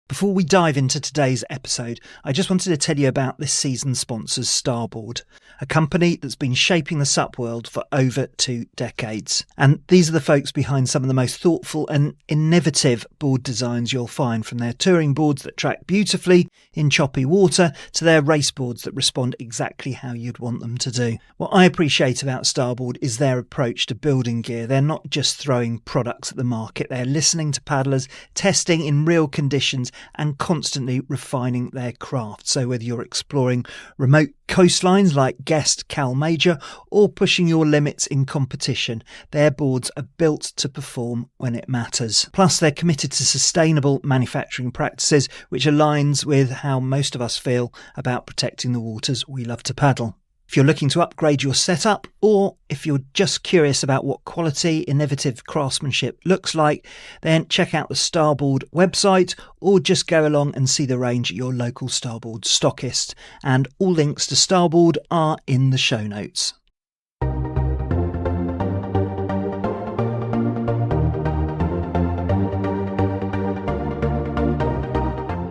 Before we dive into today's episode, I just wanted to tell you about this season's sponsors, Starboard, a company that's been shaping the SUP world for over 2 decades. And these are the folks behind some of the most thoughtful and innovative board designs you'll find, from their touring boards that track beautifully in choppy water to their race boards that respond exactly how you'd want them to do. What I appreciate about Starboard is their approach to building gear. They're not just throwing products at the market, they're listening to paddlers, testing in real conditions and constantly refining their craft. So whether you're exploring remote coastlines like Guest Cal Major or pushing your limits in competition, their boards are built to perform when it matters. Plus, they're committed to sustainable manufacturing practices, which aligns with how most of us feel about protecting the waters we love to paddle. If you're looking to upgrade your setup, or if you're just curious about what quality, innovative craftsmanship looks like, then check out the Starboard website or just go along and see the range at your local Starboard stockist. And all links to Starboard are in the show notes.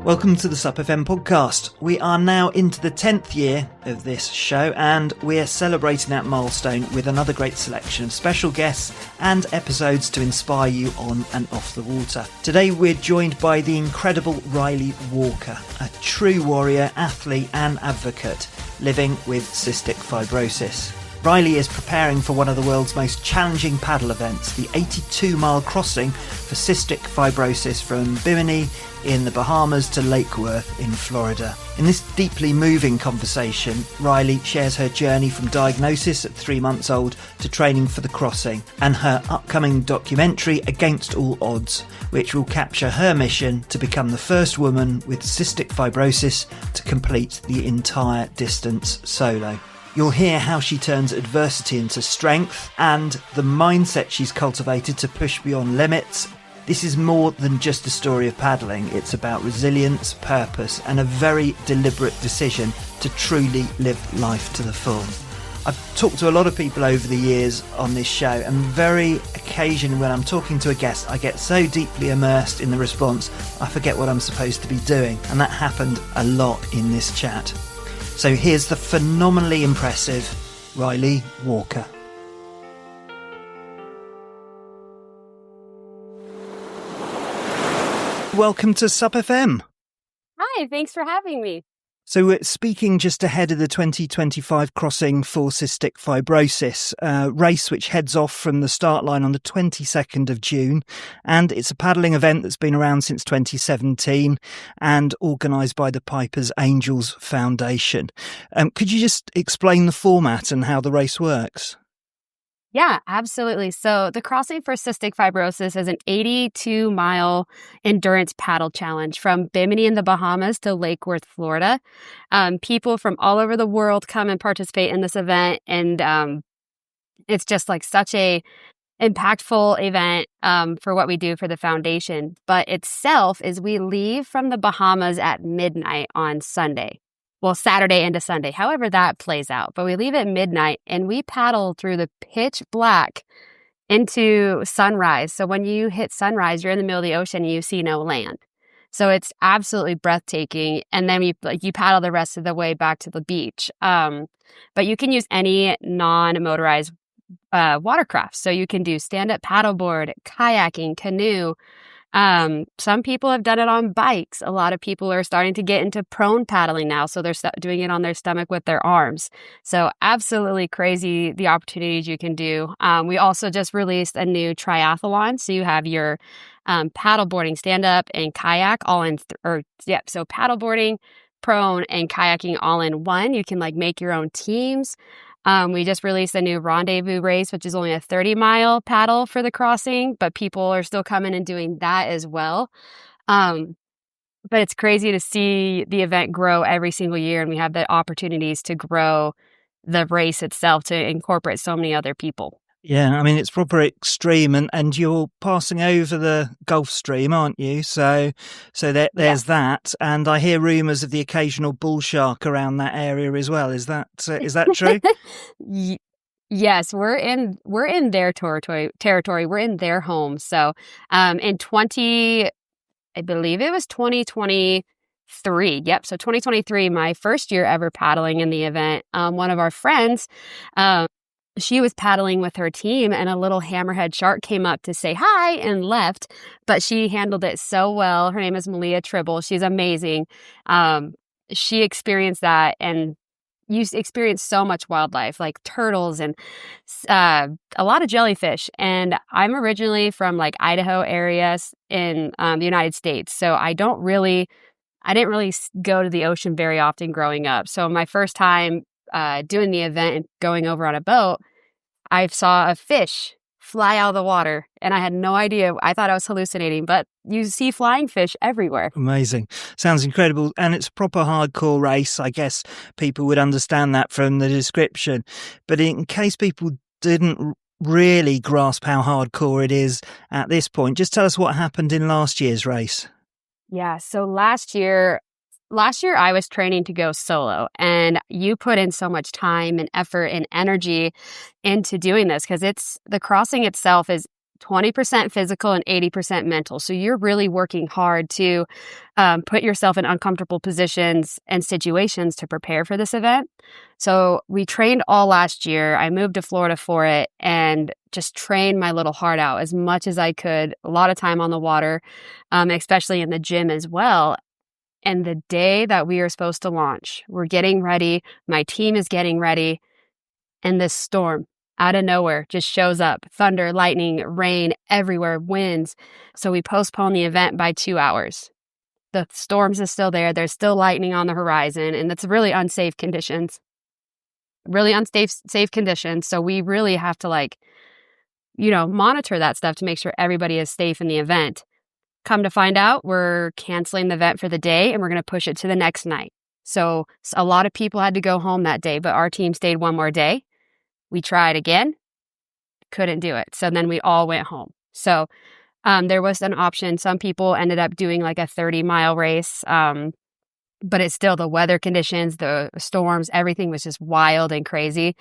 Welcome to the SUP FM podcast. We are now into the 10th year of this show, and we're celebrating that milestone with another great selection of special guests and episodes to inspire you on and off the water. Today we're joined by the incredible Rylee Walker, a true warrior, athlete and advocate living with cystic fibrosis. Rylee is preparing for one of the world's most challenging paddle events, the 82-mile crossing for cystic fibrosis from Bimini in the Bahamas to Lake Worth in Florida. In this deeply moving conversation, Rylee shares her journey from diagnosis at 3 months old to training for the crossing, and her upcoming documentary Against All Odds, which will capture her mission to become the first woman with cystic fibrosis to complete the entire distance solo. You'll hear how she turns adversity into strength and the mindset she's cultivated to push beyond limits. This is more than just a story of paddling. It's about resilience, purpose, and a very deliberate decision to truly live life to the full. I've talked to a lot of people over the years on this show, and very occasionally when I'm talking to a guest, I get so deeply immersed in the response, I forget what I'm supposed to be doing. And that happened a lot in this chat. So here's the phenomenally impressive Rylee Walker. Welcome to SUP FM. Hi, thanks for having me. So we're speaking just ahead of the 2025 crossing for cystic fibrosis, a race which heads off from the start line on the 22nd of June. And it's a paddling event that's been around since 2017 and organised by the Piper's Angels Foundation. Could you just explain the format and how the race works? Yeah, absolutely. So the Crossing for Cystic Fibrosis is an 82-mile endurance paddle challenge from Bimini in the Bahamas to Lake Worth, Florida. People from all over the world come and participate in this event, and it's just like such a impactful event for what we do for the foundation. But itself is we leave from the Bahamas at midnight on Sunday. Well, Saturday into Sunday, however that plays out. But we leave at midnight and we paddle through the pitch black into sunrise. So when you hit sunrise, you're in the middle of the ocean and you see no land. So it's absolutely breathtaking. And then you paddle the rest of the way back to the beach. But you can use any non-motorized watercraft. So you can do stand-up paddleboard, kayaking, canoe. Some people have done it on bikes. A lot of people are starting to get into prone paddling now, so they're doing it on their stomach with their arms. So absolutely crazy the opportunities you can do. We also just released a new triathlon, so you have your paddleboarding, stand-up, and kayak all in, so paddleboarding, prone, and kayaking all in one. You can make your own teams. We just released a new rendezvous race, which is only a 30-mile paddle for the crossing, but people are still coming and doing that as well. But it's crazy to see the event grow every single year, and we have the opportunities to grow the race itself to incorporate so many other people. Yeah, I mean, it's proper extreme, and you're passing over the Gulf Stream, aren't you? So there's that, and I hear rumours of the occasional bull shark around that area as well. Is that true? Yes, we're in their territory. We're in their home. So, in I believe it was 2023. Yep. So 2023, my first year ever paddling in the event. One of our friends, she was paddling with her team and a little hammerhead shark came up to say hi and left, but she handled it so well. Her name is Malia Tribble. She's amazing. She experienced that, and you experience so much wildlife like turtles and a lot of jellyfish. And I'm originally from like Idaho areas in the United States. So I didn't really go to the ocean very often growing up. So my first time doing the event and going over on a boat, I saw a fish fly out of the water and I had no idea. I thought I was hallucinating, but you see flying fish everywhere. Amazing. Sounds incredible. And it's a proper hardcore race. I guess people would understand that from the description. But in case people didn't really grasp how hardcore it is at this point, just tell us what happened in last year's race. Yeah. So last year I was training to go solo, and you put in so much time and effort and energy into doing this because the crossing itself is 20% physical and 80% mental. So you're really working hard to put yourself in uncomfortable positions and situations to prepare for this event. So we trained all last year. I moved to Florida for it and just trained my little heart out as much as I could. A lot of time on the water, especially in the gym as well. And the day that we are supposed to launch, we're getting ready. My team is getting ready. And this storm out of nowhere just shows up. Thunder, lightning, rain everywhere, winds. So we postpone the event by 2 hours. The storms are still there. There's still lightning on the horizon. And it's really unsafe conditions. Safe conditions. So we really have to monitor that stuff to make sure everybody is safe in the event. Come to find out, we're canceling the event for the day and we're going to push it to the next night. So a lot of people had to go home that day, but our team stayed one more day. We tried again, couldn't do it. So then we all went home. So there was an option. Some people ended up doing like a 30-mile race, but it's still the weather conditions, the storms, everything was just wild and crazy.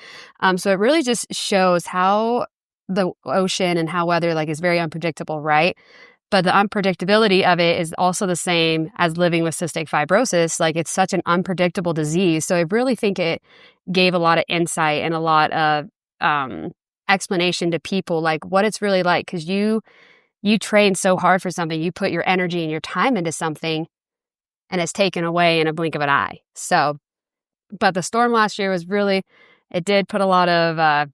So it really just shows how the ocean and how weather is very unpredictable, right? But the unpredictability of it is also the same as living with cystic fibrosis. It's such an unpredictable disease. So I really think it gave a lot of insight and a lot of explanation to people, what it's really like. Because you train so hard for something, you put your energy and your time into something, and it's taken away in a blink of an eye. So, but the storm last year was it did put a lot of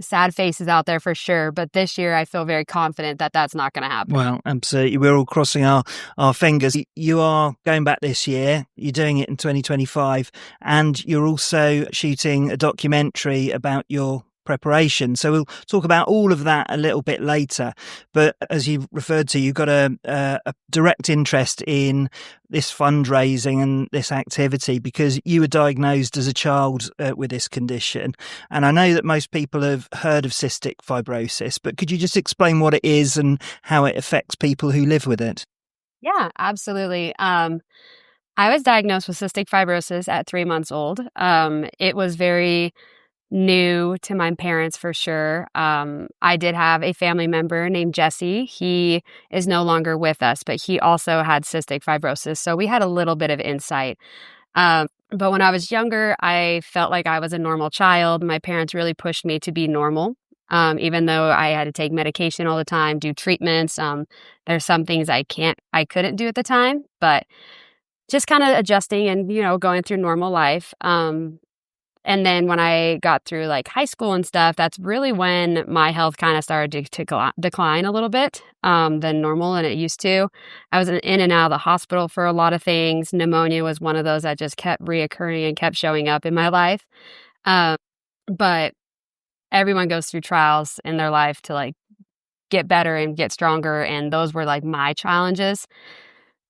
sad faces out there for sure. But this year I feel very confident that that's not going to happen. Well, absolutely. We're all crossing our fingers. You are going back this year. You're doing it in 2025. And you're also shooting a documentary about your preparation. So we'll talk about all of that a little bit later. But as you've referred to, you've got a direct interest in this fundraising and this activity because you were diagnosed as a child with this condition. And I know that most people have heard of cystic fibrosis, but could you just explain what it is and how it affects people who live with it? Yeah, absolutely. I was diagnosed with cystic fibrosis at 3 months old. It was very new to my parents for sure. I did have a family member named Jesse. He is no longer with us, but he also had cystic fibrosis. So we had a little bit of insight. But when I was younger, I felt like I was a normal child. My parents really pushed me to be normal. Even though I had to take medication all the time, do treatments. There's some things I couldn't do at the time, but just kind of adjusting and, going through normal life. And then when I got through high school and stuff, that's really when my health kind of started to decline a little bit than normal than it used to. I was in and out of the hospital for a lot of things. Pneumonia was one of those that just kept reoccurring and kept showing up in my life. But everyone goes through trials in their life to get better and get stronger. And those were my challenges.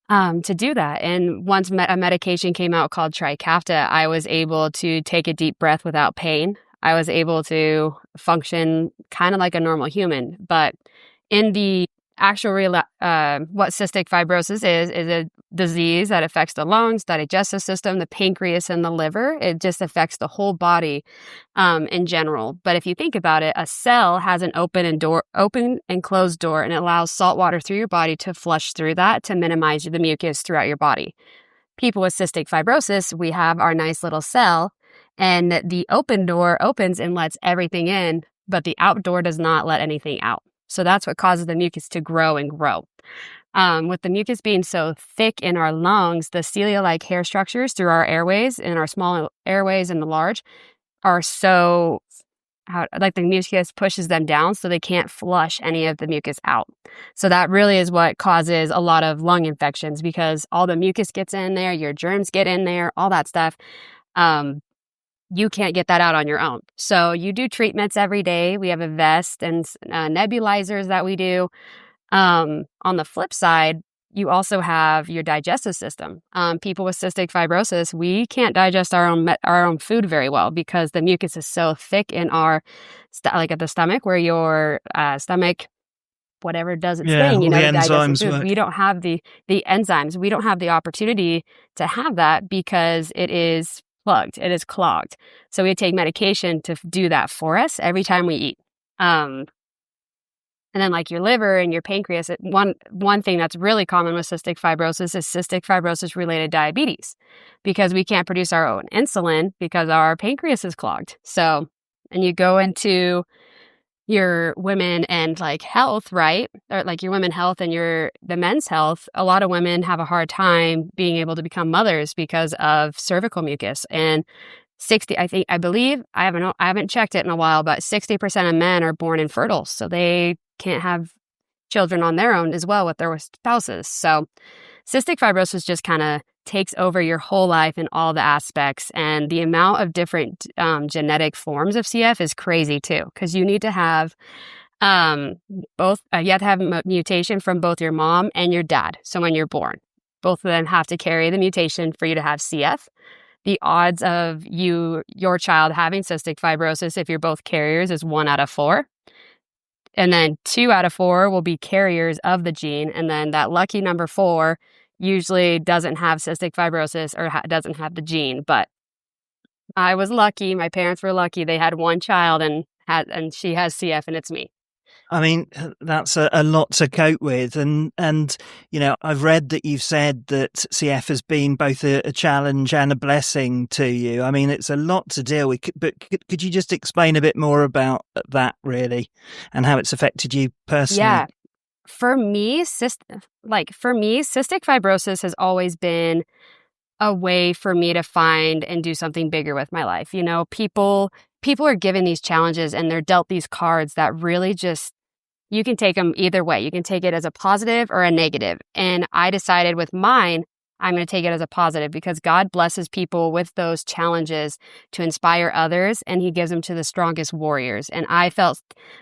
To do that. And once a medication came out called Trikafta, I was able to take a deep breath without pain. I was able to function kind of like a normal human. But in the what cystic fibrosis is a disease that affects the lungs, the digestive system, the pancreas, and the liver. It just affects the whole body in general. But if you think about it, a cell has an open and closed door, and it allows salt water through your body to flush through that to minimize the mucus throughout your body. People with cystic fibrosis, we have our nice little cell, and the open door opens and lets everything in, but the outdoor does not let anything out. So that's what causes the mucus to grow and grow. With the mucus being so thick in our lungs, the cilia-like hair structures through our airways, in our small airways and the large, are so, the mucus pushes them down so they can't flush any of the mucus out. So that really is what causes a lot of lung infections, because all the mucus gets in there, your germs get in there, all that stuff. You can't get that out on your own. So you do treatments every day. We have a vest and nebulizers that we do. On the flip side, you also have your digestive system. People with cystic fibrosis, we can't digest our own food very well because the mucus is so thick in our, at the stomach, where your stomach, whatever does its thing, the enzymes food. work. We don't have the enzymes. We don't have the opportunity to have that because it is plugged. It is clogged. So we take medication to do that for us every time we eat. And then like your liver and your pancreas, one thing that's really common with cystic fibrosis is cystic fibrosis related diabetes, because we can't produce our own insulin because our pancreas is clogged. So, and you go into your women and like health, right? Or like your women health and the men's health. A lot of women have a hard time being able to become mothers because of cervical mucus. And I haven't checked it in a while, but 60% of men are born infertile. So they can't have children on their own as well with their spouses. So cystic fibrosis just kind of takes over your whole life in all the aspects. And the amount of different genetic forms of CF is crazy too, because you need to have both, you have to have a mutation from both your mom and your dad. So when you're born, both of them have to carry the mutation for you to have CF. The odds of your child having cystic fibrosis, if you're both carriers, is 1 out of 4. And then 2 out of 4 will be carriers of the gene. And then that lucky number 4 usually doesn't have cystic fibrosis or doesn't have the gene. But I was lucky. My parents were lucky. They had one child and she has CF, and it's me. I mean, that's a lot to cope with. And I've read that you've said that CF has been both a challenge and a blessing to you. I mean, it's a lot to deal with, but could you just explain a bit more about that, really, and how it's affected you personally? Yeah. For me, cystic fibrosis has always been a way for me to find and do something bigger with my life. People are given these challenges and they're dealt these cards that really just, you can take them either way. You can take it as a positive or a negative. And I decided with mine, I'm going to take it as a positive because God blesses people with those challenges to inspire others, and he gives them to the strongest warriors. And I felt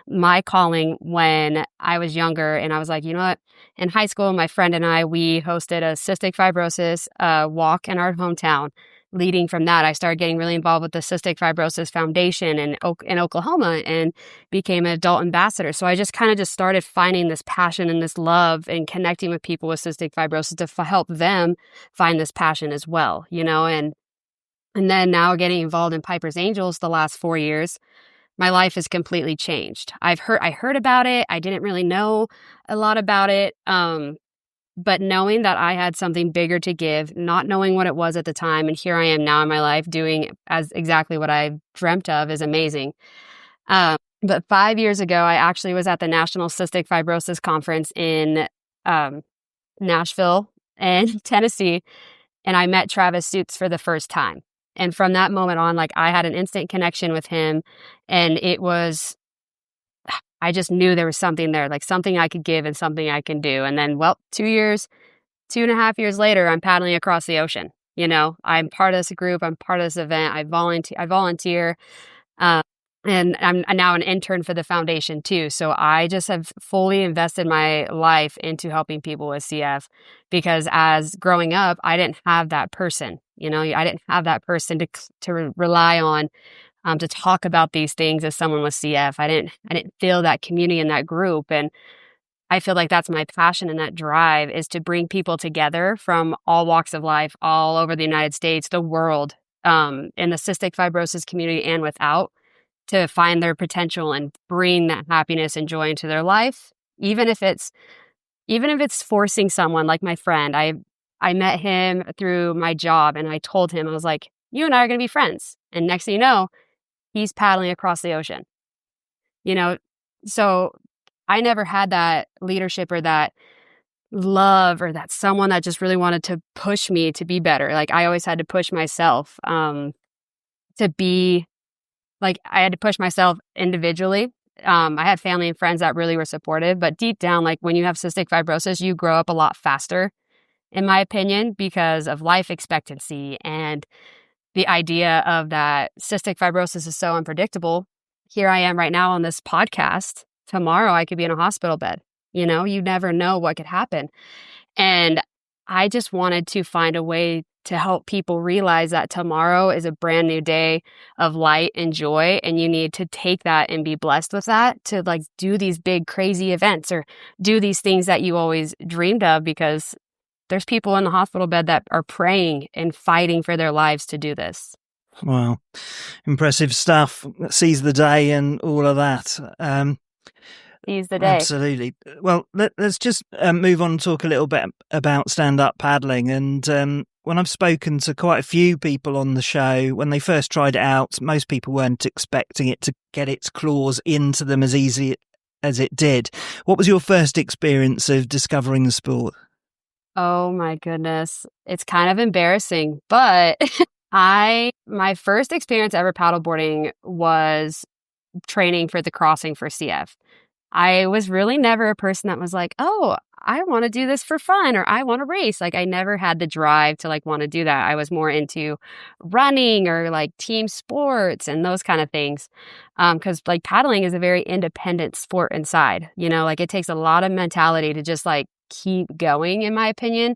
my calling when I was younger, and I was like, you know what? In high school, my friend and I, we hosted a cystic fibrosis walk in our hometown. Leading from that, I started getting really involved with the Cystic Fibrosis Foundation in Oklahoma and became an adult ambassador. So I just started finding this passion and this love and connecting with people with cystic fibrosis to help them find this passion as well, and then now getting involved in Piper's Angels the last 4 years, my life has completely changed. I heard about it. I didn't really know a lot about it. But knowing that I had something bigger to give, not knowing what it was at the time, and here I am now in my life doing as exactly what I dreamt of is amazing. But 5 years ago, I actually was at the National Cystic Fibrosis Conference in Nashville and Tennessee, and I met Travis Suits for the first time. And from that moment on, I had an instant connection with him, and I just knew there was something there, something I could give and something I can do. And then, 2.5 years later, I'm paddling across the ocean. I'm part of this group. I'm part of this event. I volunteer. And I'm now an intern for the foundation too. So I just have fully invested my life into helping people with CF because as growing up, I didn't have that person. I didn't have that person to rely on. To talk about these things as someone with CF. I didn't feel that community in that group. And I feel like that's my passion, and that drive is to bring people together from all walks of life, all over the United States, the world, in the cystic fibrosis community and without, to find their potential and bring that happiness and joy into their life. Even if it's forcing someone, like my friend, I met him through my job, and I told him, I was like, you and I are going to be friends. And next thing you know, he's paddling across the ocean, you know? So I never had that leadership or that love or that someone that just really wanted to push me to be better. Like, I always had to push myself, to be like, I had to push myself individually. I had family and friends that really were supportive, but deep down, like, when you have cystic fibrosis, you grow up a lot faster, in my opinion, because of life expectancy and the idea of that cystic fibrosis is so unpredictable. Here I am right now on this podcast. Tomorrow I could be in a hospital bed. You know, you never know what could happen. And I just wanted to find a way to help people realize that tomorrow is a brand new day of light and joy. And you need to take that and be blessed with that to, like, do these big, crazy events or do these things that you always dreamed of, because there's people in the hospital bed that are praying and fighting for their lives to do this. Wow. Impressive stuff. Seize the day and all of that. Seize the day. Absolutely. Well, let's just move on and talk a little bit about stand-up paddling. And when I've spoken to quite a few people on the show, when they first tried it out, most people weren't expecting it to get its claws into them as easy as it did. What was your first experience of discovering the sport? Oh my goodness. It's kind of embarrassing, but my first experience ever paddleboarding was training for the crossing for CF. I was really never a person that was like, oh, I want to do this for fun, or I want to race. Like, I never had the drive to, like, want to do that. I was more into running or like team sports and those kind of things. Cause like paddling is a very independent sport inside, you know, like, it takes a lot of mentality to just, like, keep going, in my opinion.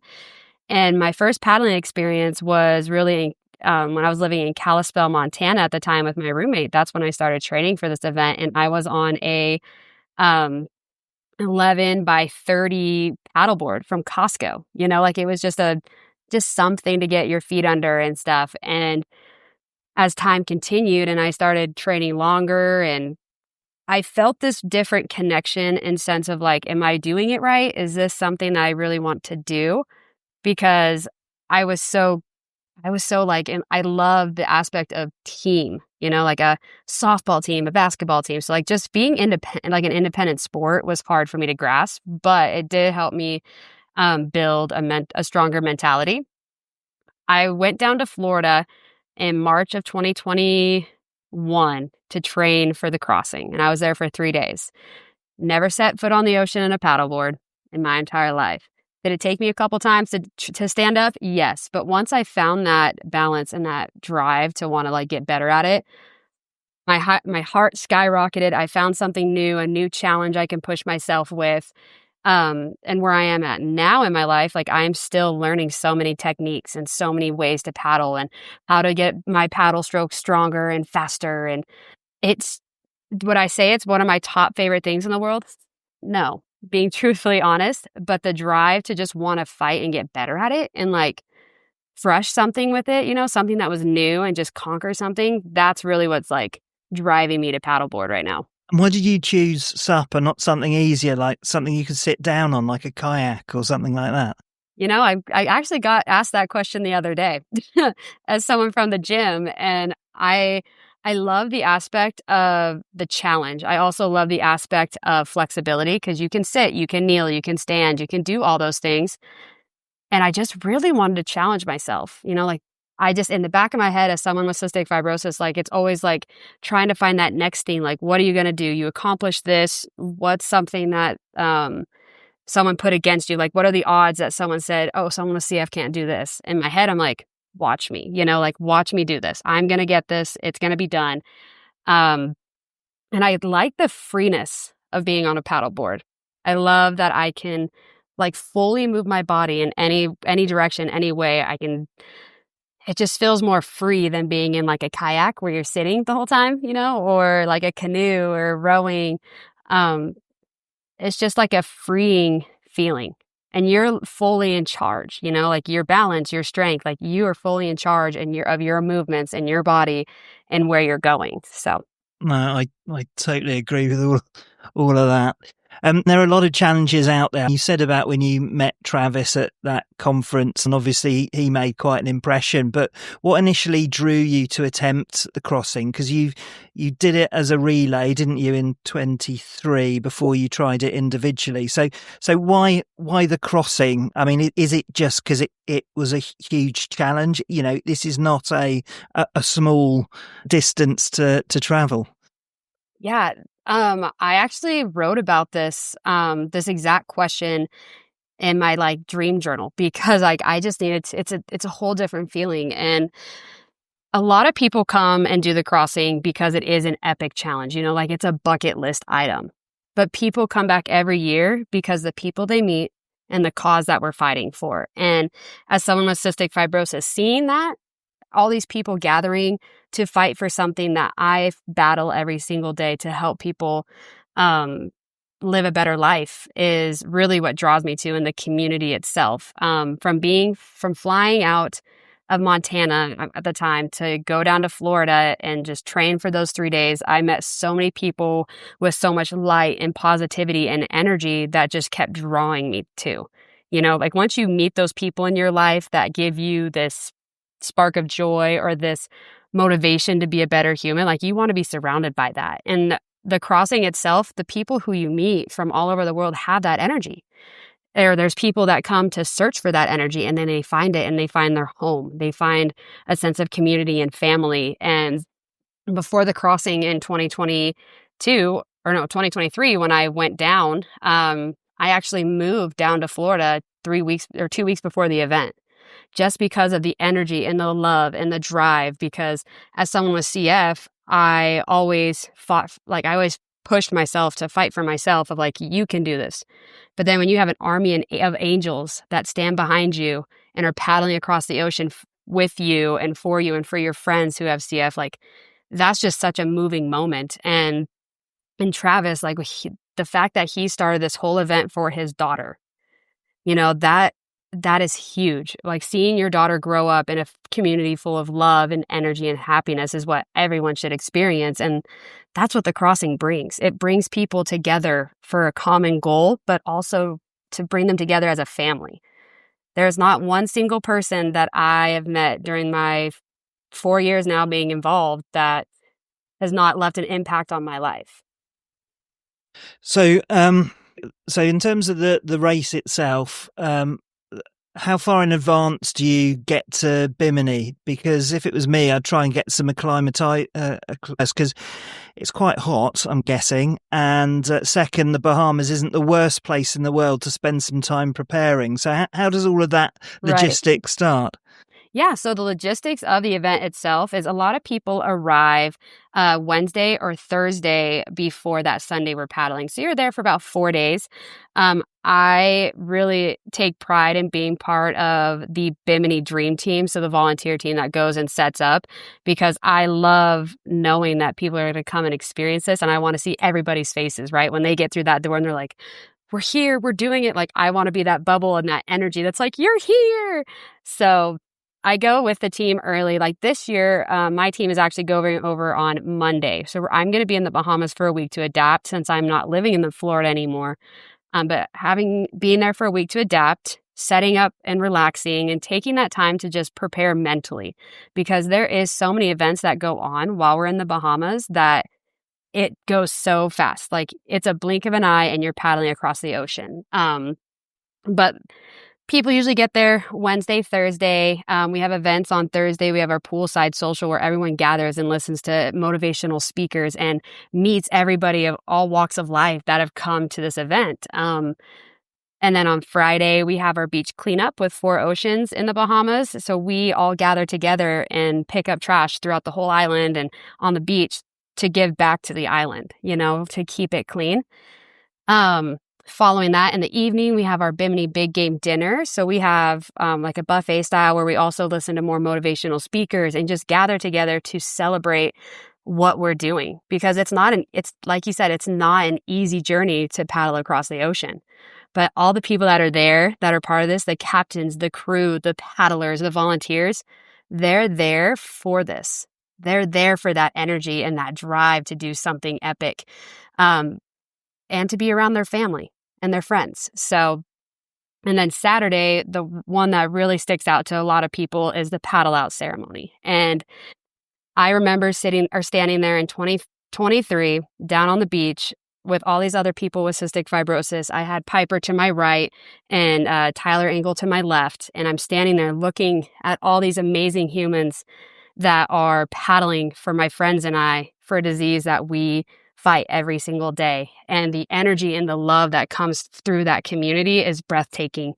And my first paddling experience was really when I was living in Kalispell, Montana at the time with my roommate. That's when I started training for this event. And I was on a 11 by 30 paddleboard from Costco. You know, like, it was just something to get your feet under and stuff. And as time continued and I started training longer, and I felt this different connection and sense of, like, am I doing it right? Is this something that I really want to do? Because I was so like, and I love the aspect of team, you know, like a softball team, a basketball team. So, like, just being independent, like an independent sport, was hard for me to grasp, but it did help me build a stronger mentality. I went down to Florida in March of 2021 to train for the crossing, and I was there for 3 days. Never set foot on the ocean in a paddleboard in my entire life. Did it take me a couple times to stand up? Yes. But once I found that balance and that drive to want to, like, get better at it, my heart skyrocketed. I found something new, a new challenge I can push myself with. And where I am at now in my life, like, I'm still learning so many techniques and so many ways to paddle and how to get my paddle stroke stronger and faster. And would I say it's one of my top favorite things in the world? No, being truthfully honest, but the drive to just want to fight and get better at it and, like, fresh something with it, you know, something that was new and just conquer something. That's really what's, like, driving me to paddleboard right now. And why did you choose SUP and not something easier, like something you could sit down on, like a kayak or something like that? You know, I actually got asked that question the other day as someone from the gym, and I love the aspect of the challenge. I also love the aspect of flexibility, because you can sit, you can kneel, you can stand, you can do all those things. And I just really wanted to challenge myself, you know, like, I just, in the back of my head, as someone with cystic fibrosis, like, it's always like trying to find that next thing. Like, what are you going to do? You accomplish this. What's something that someone put against you? Like, what are the odds that someone said, oh, someone with CF can't do this? In my head, I'm like, watch me, you know, like, watch me do this. I'm going to get this. It's going to be done. And I like the freeness of being on a paddleboard. I love that I can, like, fully move my body in any direction, any way I can. It just feels more free than being in, like, a kayak where you're sitting the whole time, you know, or like a canoe or rowing. it's just like a freeing feeling. And you're fully in charge, like your balance, your strength, like you are fully in charge of your movements and your body and where you're going. So no, I totally agree with all of that. There are a lot of challenges out there. You said about when you met Travis at that conference, and obviously he made quite an impression. But what initially drew you to attempt the crossing? Because you did it as a relay, didn't you, in 23 before you tried it individually? So why the crossing? I mean, is it just because it was a huge challenge? This is not a small distance to travel. yeah, I actually wrote about this exact question in my like dream journal because like I just needed it's a whole different feeling. And a lot of people come and do the crossing because it is an epic challenge, like it's a bucket list item. But people come back every year because the people they meet and the cause that we're fighting for. And as someone with cystic fibrosis, seeing that all these people gathering to fight for something that I battle every single day to help people live a better life is really what draws me to, in the community itself. From flying out of Montana at the time to go down to Florida and just train for those 3 days, I met so many people with so much light and positivity and energy that just kept drawing me to. Like once you meet those people in your life that give you this spark of joy or this motivation to be a better human, like you want to be surrounded by that. And the crossing itself, the people who you meet from all over the world have that energy. There's people that come to search for that energy, and then they find it and they find their home. They find a sense of community and family. And before the crossing in 2023, when I went down, I actually moved down to Florida 2 weeks before the event, just because of the energy and the love and the drive. Because as someone with CF, I always pushed myself to fight for myself of like, you can do this. But then when you have an army of angels that stand behind you and are paddling across the ocean with you and for your friends who have CF, like that's just such a moving moment. And Travis, like the fact that he started this whole event for his daughter, that is huge. Like seeing your daughter grow up in a community full of love and energy and happiness is what everyone should experience. And that's what the crossing brings. It brings people together for a common goal, but also to bring them together as a family. There's not one single person that I have met during my 4 years now being involved that has not left an impact on my life. So in terms of the race itself, how far in advance do you get to Bimini? Because if it was me, I'd try and get some acclimatise, because it's quite hot, I'm guessing. And second, the Bahamas isn't the worst place in the world to spend some time preparing. So how does all of that logistics start? Yeah, so the logistics of the event itself is a lot of people arrive Wednesday or Thursday before that Sunday we're paddling. So you're there for about 4 days. I really take pride in being part of the Bimini Dream Team, so the volunteer team that goes and sets up, because I love knowing that people are going to come and experience this, and I want to see everybody's faces, right? When they get through that door and they're like, we're here, we're doing it. Like, I want to be that bubble and that energy that's like, you're here. So I go with the team early. Like this year, my team is actually going over on Monday. So I'm going to be in the Bahamas for a week to adapt, since I'm not living in Florida anymore. But being there for a week to adapt, setting up and relaxing and taking that time to just prepare mentally, because there is so many events that go on while we're in the Bahamas that it goes so fast. Like it's a blink of an eye and you're paddling across the ocean. But people usually get there Wednesday, Thursday. We have events on Thursday. We have our poolside social where everyone gathers and listens to motivational speakers and meets everybody of all walks of life that have come to this event. And then on Friday, we have our beach cleanup with 4 Oceans in the Bahamas. So we all gather together and pick up trash throughout the whole island and on the beach to give back to the island, to keep it clean. Following that, in the evening, we have our Bimini Big Game Dinner. So we have like a buffet style where we also listen to more motivational speakers and just gather together to celebrate what we're doing, because it's like you said, it's not an easy journey to paddle across the ocean. But all the people that are there, that are part of this, the captains, the crew, the paddlers, the volunteers, they're there for this. They're there for that energy and that drive to do something epic, and to be around their family and their friends. So, and then Saturday, the one that really sticks out to a lot of people is the paddle out ceremony. And I remember standing there in 2023 down on the beach with all these other people with cystic fibrosis. I had Piper to my right and Tyler Engel to my left. And I'm standing there looking at all these amazing humans that are paddling for my friends and I for a disease that we fight every single day. And the energy and the love that comes through that community is breathtaking.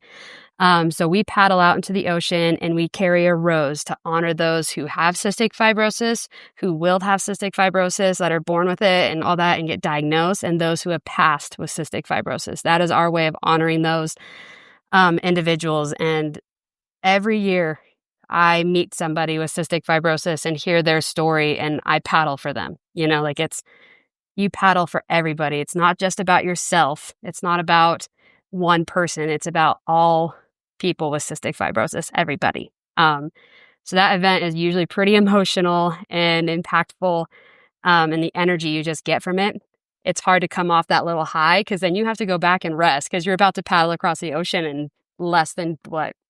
So we paddle out into the ocean and we carry a rose to honor those who have cystic fibrosis, who will have cystic fibrosis, that are born with it and all that and get diagnosed, and those who have passed with cystic fibrosis. That is our way of honoring those individuals. And every year I meet somebody with cystic fibrosis and hear their story, and I paddle for them. You paddle for everybody. It's not just about yourself. It's not about one person. It's about all people with cystic fibrosis, everybody. So that event is usually pretty emotional and impactful, and the energy you just get from it. It's hard to come off that little high, because then you have to go back and rest, because you're about to paddle across the ocean in less than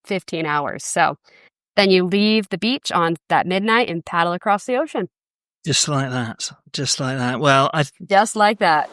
15 hours. So then you leave the beach on that midnight and paddle across the ocean. Just like that. Just like that. Well, just like that.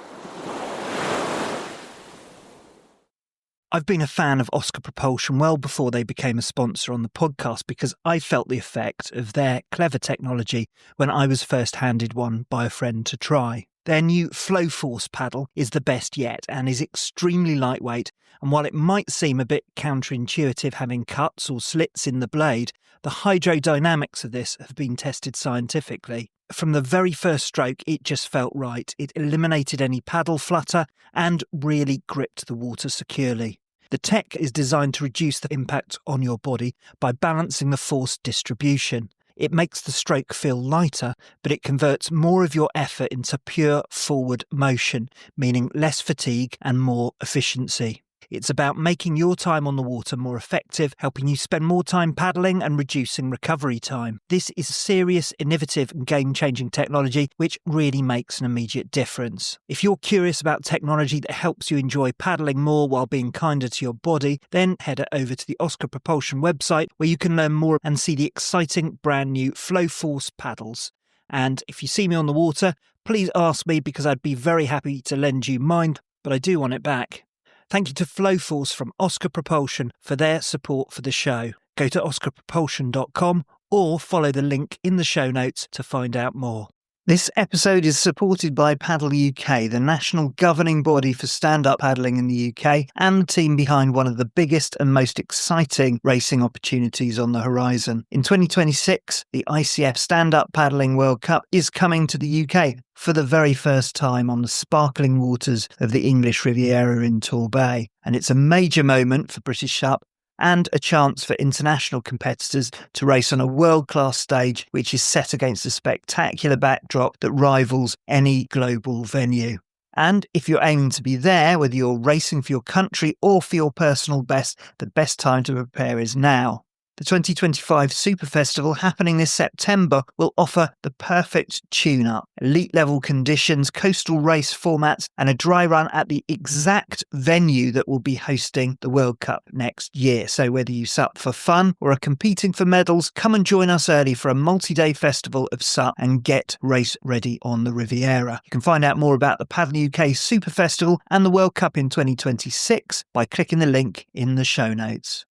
I've been a fan of Oscar Propulsion well before they became a sponsor on the podcast, because I felt the effect of their clever technology when I was first handed one by a friend to try. Their new Flow Force paddle is the best yet and is extremely lightweight, and while it might seem a bit counterintuitive having cuts or slits in the blade, the hydrodynamics of this have been tested scientifically. From the very first stroke, it just felt right. It eliminated any paddle flutter and really gripped the water securely. The tech is designed to reduce the impact on your body by balancing the force distribution. It makes the stroke feel lighter, but it converts more of your effort into pure forward motion, meaning less fatigue and more efficiency. It's about making your time on the water more effective, helping you spend more time paddling and reducing recovery time. This is serious, innovative and game-changing technology which really makes an immediate difference. If you're curious about technology that helps you enjoy paddling more while being kinder to your body, then head over to the Oscar Propulsion website, where you can learn more and see the exciting brand new Flow Force paddles. And if you see me on the water, please ask me, because I'd be very happy to lend you mine, but I do want it back. Thank you to Flow Force from Oscar Propulsion for their support for the show. Go to oscarpropulsion.com or follow the link in the show notes to find out more. This episode is supported by Paddle UK, the national governing body for stand-up paddling in the UK, and the team behind one of the biggest and most exciting racing opportunities on the horizon. In 2026, the ICF Stand-Up Paddling World Cup is coming to the UK for the very first time on the sparkling waters of the English Riviera in Torbay. And it's a major moment for British SUP and a chance for international competitors to race on a world-class stage which is set against a spectacular backdrop that rivals any global venue. And if you're aiming to be there, whether you're racing for your country or for your personal best, the best time to prepare is now. The 2025 Super Festival, happening this September, will offer the perfect tune-up, elite-level conditions, coastal race formats, and a dry run at the exact venue that will be hosting the World Cup next year. So whether you SUP for fun or are competing for medals, come and join us early for a multi-day festival of SUP and get race ready on the Riviera. You can find out more about the Paddle UK Super Festival and the World Cup in 2026 by clicking the link in the show notes.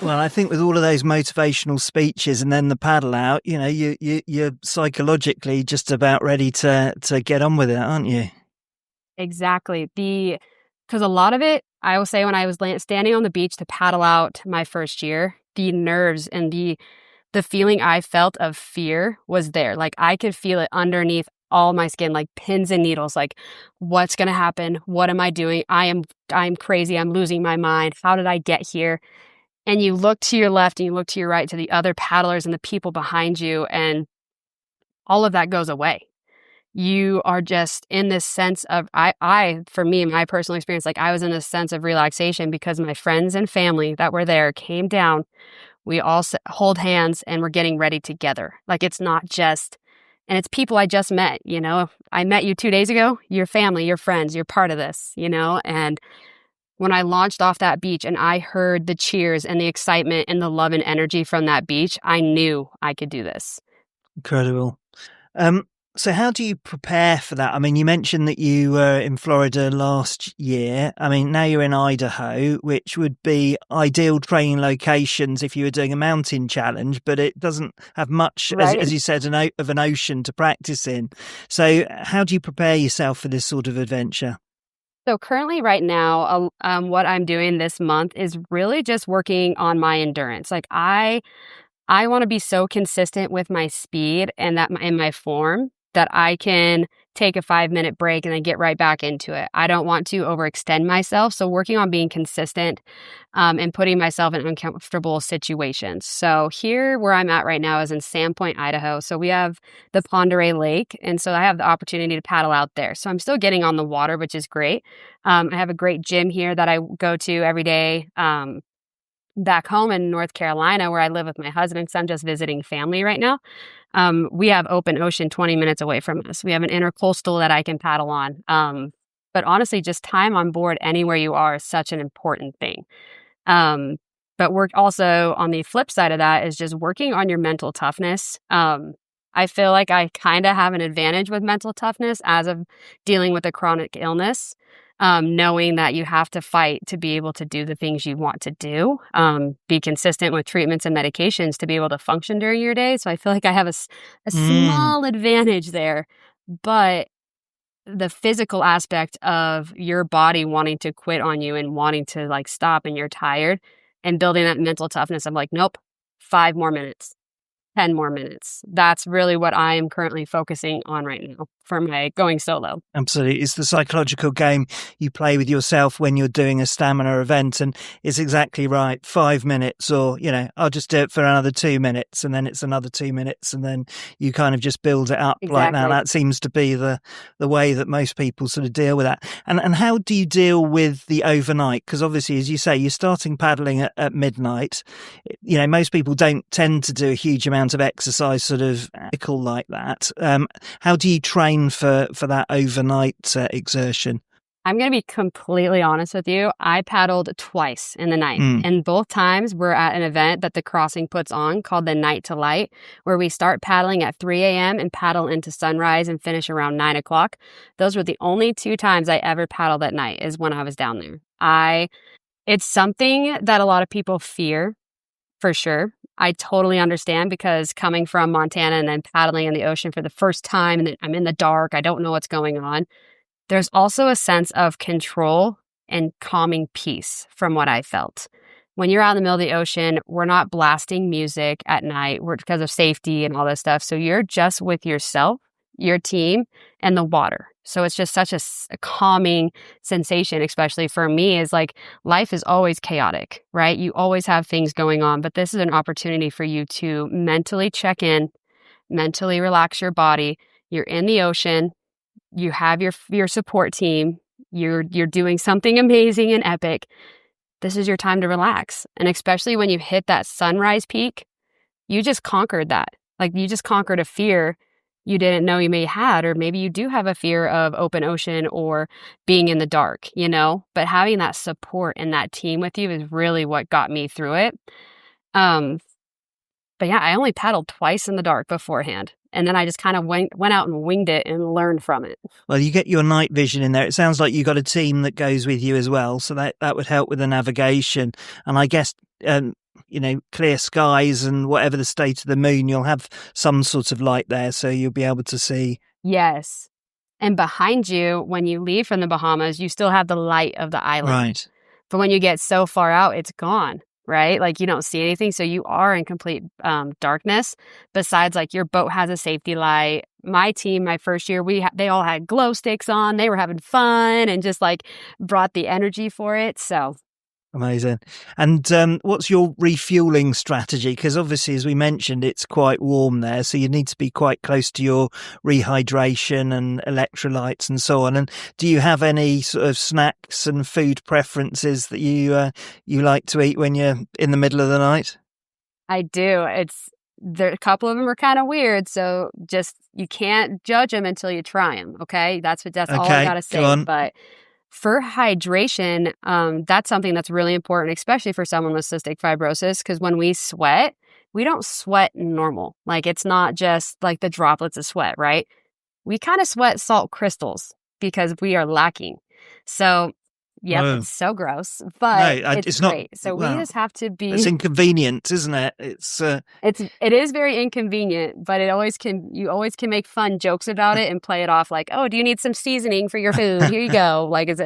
Well, I think with all of those motivational speeches and then the paddle out, you're psychologically just about ready to get on with it, aren't you? Exactly. Because a lot of it, I will say, when I was standing on the beach to paddle out my first year, the nerves and the feeling I felt of fear was there. Like, I could feel it underneath all my skin, like pins and needles. Like, what's going to happen? What am I doing? I'm crazy. I'm losing my mind. How did I get here? and you look to your left and you look to your right to the other paddlers and the people behind you, and all of that goes away. You are just in this sense of, for me, my personal experience, like I was in this sense of relaxation because my friends and family that were there came down. We all hold hands and we're getting ready together. Like it's not just, and it's people I just met, you know, I met you 2 days ago, your family, your friends, you're part of this, you know, and when I launched off that beach and I heard the cheers and the excitement and the love and energy from that beach, I knew I could do this. Incredible. So how do you prepare for that? I mean, you mentioned that you were in Florida last year. I mean, now you're in Idaho, which would be ideal training locations if you were doing a mountain challenge, but it doesn't have much, Right. as you said, of an ocean to practice in. So how do you prepare yourself for this sort of adventure? So currently right now, what I'm doing this month is really just working on my endurance. Like I want to be so consistent with my speed and that in my form that I can take a 5-minute break and then get right back into it. I don't want to overextend myself. So working on being consistent and putting myself in uncomfortable situations. So here where I'm at right now is in Sandpoint, Idaho. So we have the Pend Oreille Lake. And so I have the opportunity to paddle out there. So I'm still getting on the water, which is great. I have a great gym here that I go to every day. Back home in North Carolina where I live with my husband, because I'm just visiting family right now. We have open ocean 20 minutes away from us. We have an intercoastal that I can paddle on. But honestly, just time on board anywhere you are is such an important thing. But work also on the flip side of that is just working on your mental toughness. I feel like I kind of have an advantage with mental toughness as of dealing with a chronic illness. Knowing that you have to fight to be able to do the things you want to do, be consistent with treatments and medications to be able to function during your day. So I feel like I have a small advantage there, but the physical aspect of your body wanting to quit on you and wanting to like stop and you're tired and building that mental toughness, I'm like, nope, 5 more minutes. 10 more minutes. That's really what I am currently focusing on right now for my going solo. Absolutely. It's the psychological game you play with yourself when you're doing a stamina event. And it's exactly right. 5 minutes or, you know, I'll just do it for another 2 minutes and then it's another 2 minutes and then you kind of just build it up like that. That seems to be the way that most people sort of deal with that. And how do you deal with the overnight? Because obviously, as you say, you're starting paddling at midnight. You know, most people don't tend to do a huge amount of exercise sort of like that. How do you train for that overnight exertion? I'm going to be completely honest with you. I paddled twice in the night, and both times we're at an event that the crossing puts on called the Night to Light, where we start paddling at 3 a.m. and paddle into sunrise and finish around 9 o'clock. Those were the only 2 times I ever paddled at night is when I was down there. It's something that a lot of people fear, for sure. I totally understand because coming from Montana and then paddling in the ocean for the first time and I'm in the dark, I don't know what's going on. There's also a sense of control and calming peace from what I felt. When you're out in the middle of the ocean, we're not blasting music at night because of safety and all this stuff. So you're just with yourself, your team, and the water. So it's just such a calming sensation, especially for me, is like life is always chaotic, right? You always have things going on, but this is an opportunity for you to mentally check in, mentally relax your body. You're in the ocean. You have your support team. You're doing something amazing and epic. This is your time to relax. And especially when you hit that sunrise peak, you just conquered that. Like you just conquered a fear you didn't know you may had, or maybe you do have a fear of open ocean or being in the dark, you know, but having that support and that team with you is really what got me through it. But yeah, I only paddled twice in the dark beforehand. And then I just kind of went out and winged it and learned from it. Well, you get your night vision in there. It sounds like you got a team that goes with you as well. So that would help with the navigation. And I guess, you know, clear skies and whatever the state of the moon, you'll have some sort of light there. So you'll be able to see. Yes. And behind you, when you leave from the Bahamas, you still have the light of the island. Right. But when you get so far out, it's gone. Right? Like you don't see anything. So you are in complete darkness. Besides, like your boat has a safety light. My team, my first year, they all had glow sticks on. They were having fun and just like brought the energy for it. So Amazing. And what's your refueling strategy? Because obviously, as we mentioned, it's quite warm there, so you need to be quite close to your rehydration and electrolytes and so on. And do you have any sort of snacks and food preferences that you like to eat when you're in the middle of the night? I do. A couple of them are kind of weird, so just you can't judge them until you try them. Okay, that's all I gotta say. Go on. But for hydration, that's something that's really important, especially for someone with cystic fibrosis, because when we sweat, we don't sweat normal. Like, it's not just like the droplets of sweat, right? We kind of sweat salt crystals because we are lacking. So, yep, It's so gross, but it's great. So we just have to be. It's inconvenient, isn't it? It is very inconvenient, but you always can make fun jokes about it and play it off like, oh, do you need some seasoning for your food? Here you go. Like,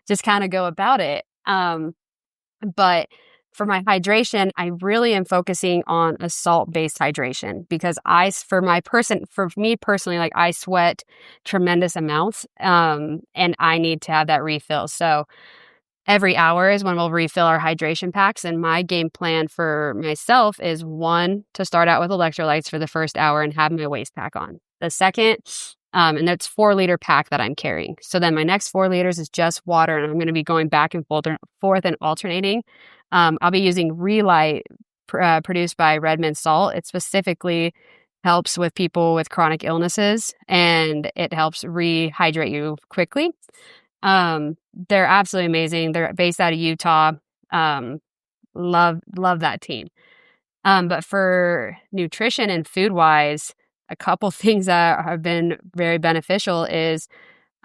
just kind of go about it. But for my hydration, I really am focusing on a salt-based hydration because for me personally, like, I sweat tremendous amounts, and I need to have that refill. So every hour is when we'll refill our hydration packs. And my game plan for myself is, one, to start out with electrolytes for the first hour and have my waist pack on. The second, and that's 4-liter pack that I'm carrying. So then my next 4 liters is just water, and I'm going to be going back and forth and alternating. I'll be using Rylee, produced by Redmond Salt. It specifically helps with people with chronic illnesses, and it helps rehydrate you quickly. They're absolutely amazing. They're based out of Utah. Love that team. But for nutrition and food wise, a couple things that have been very beneficial is,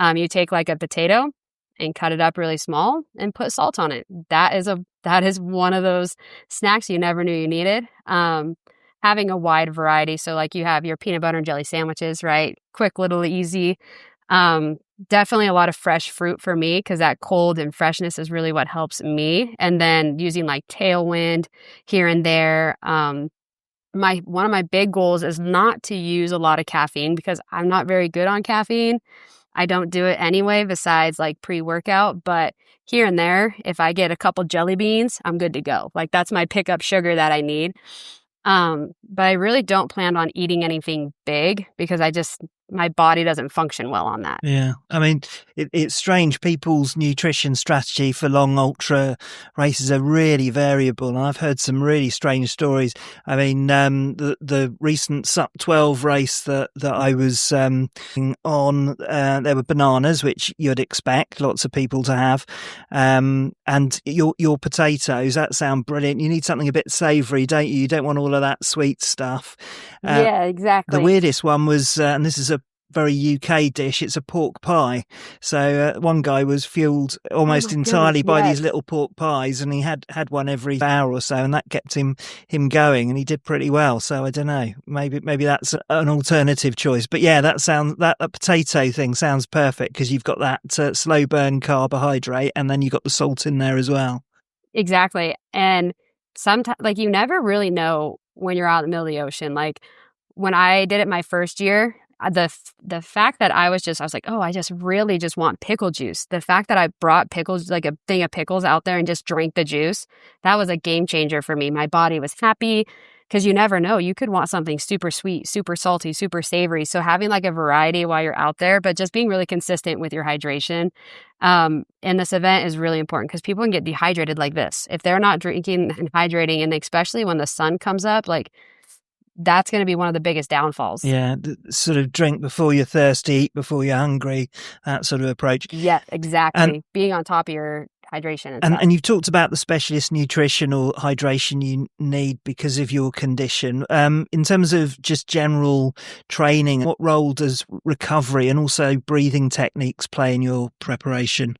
you take like a potato and cut it up really small and put salt on it. That is one of those snacks you never knew you needed. Having a wide variety. So like, you have your peanut butter and jelly sandwiches, right? Quick, little, easy. Definitely a lot of fresh fruit for me, because that cold and freshness is really what helps me. And then using like Tailwind here and there. One of my big goals is not to use a lot of caffeine, because I'm not very good on caffeine. I don't do it anyway, besides like pre-workout. But here and there, if I get a couple jelly beans, I'm good to go. Like, that's my pickup sugar that I need. But I really don't plan on eating anything big, because my body doesn't function well on that. Yeah. I mean, it's strange. People's nutrition strategy for long ultra races are really variable. And I've heard some really strange stories. I mean, the recent SUP 12 race that I was on, there were bananas, which you'd expect lots of people to have. And your potatoes, that sound brilliant. You need something a bit savoury, don't you? You don't want all of that sweet stuff. Yeah, exactly. The weirdest one was, and this is a very UK dish, it's a pork pie. So one guy was fueled almost entirely by these little pork pies, and he had one every hour or so, and that kept him going, and he did pretty well. So I don't know, maybe that's an alternative choice. But yeah, that potato thing sounds perfect, because you've got that slow burn carbohydrate, and then you've got the salt in there as well. Exactly. And sometimes, like, you never really know when you're out in the middle of the ocean. Like, when I did it my first year, the fact that I was like, oh, I just really just want pickle juice. The fact that I brought pickles, like a thing of pickles out there, and just drank the juice, that was a game changer for me. My body was happy, because you never know. You could want something super sweet, super salty, super savory. So having like a variety while you're out there, but just being really consistent with your hydration in this event is really important, because people can get dehydrated like this. If they're not drinking and hydrating, and especially when the sun comes up, like, that's going to be one of the biggest downfalls. Yeah, sort of drink before you're thirsty, eat before you're hungry, that sort of approach. Yeah, exactly. Being on top of your hydration. And you've talked about the specialist nutritional hydration you need because of your condition. In terms of just general training, what role does recovery and also breathing techniques play in your preparation?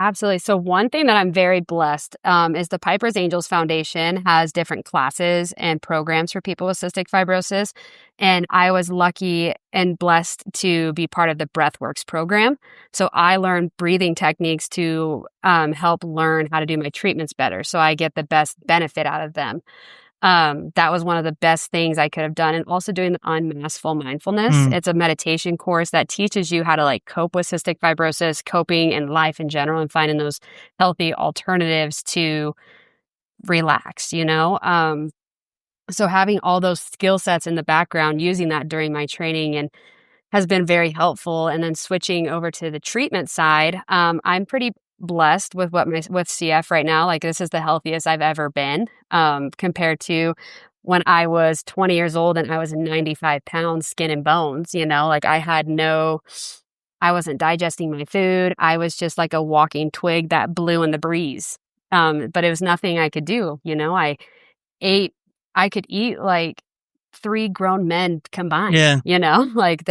Absolutely. So one thing that I'm very blessed is the Piper's Angels Foundation has different classes and programs for people with cystic fibrosis. And I was lucky and blessed to be part of the Breathworks program. So I learned breathing techniques to help learn how to do my treatments better, so I get the best benefit out of them. That was one of the best things I could have done. And also doing the unmaskful mindfulness. It's a meditation course that teaches you how to like cope with cystic fibrosis, coping in life in general, and finding those healthy alternatives to relax, you know? So having all those skill sets in the background, using that during my training and has been very helpful. And then switching over to the treatment side, I'm pretty blessed with with CF right now. Like this is the healthiest I've ever been, compared to when I was 20 years old and I was 95 pounds, skin and bones, you know, like I wasn't digesting my food. I was just like a walking twig that blew in the breeze. But it was nothing I could do. You know, I could eat like 3 grown men combined. Yeah. You know, like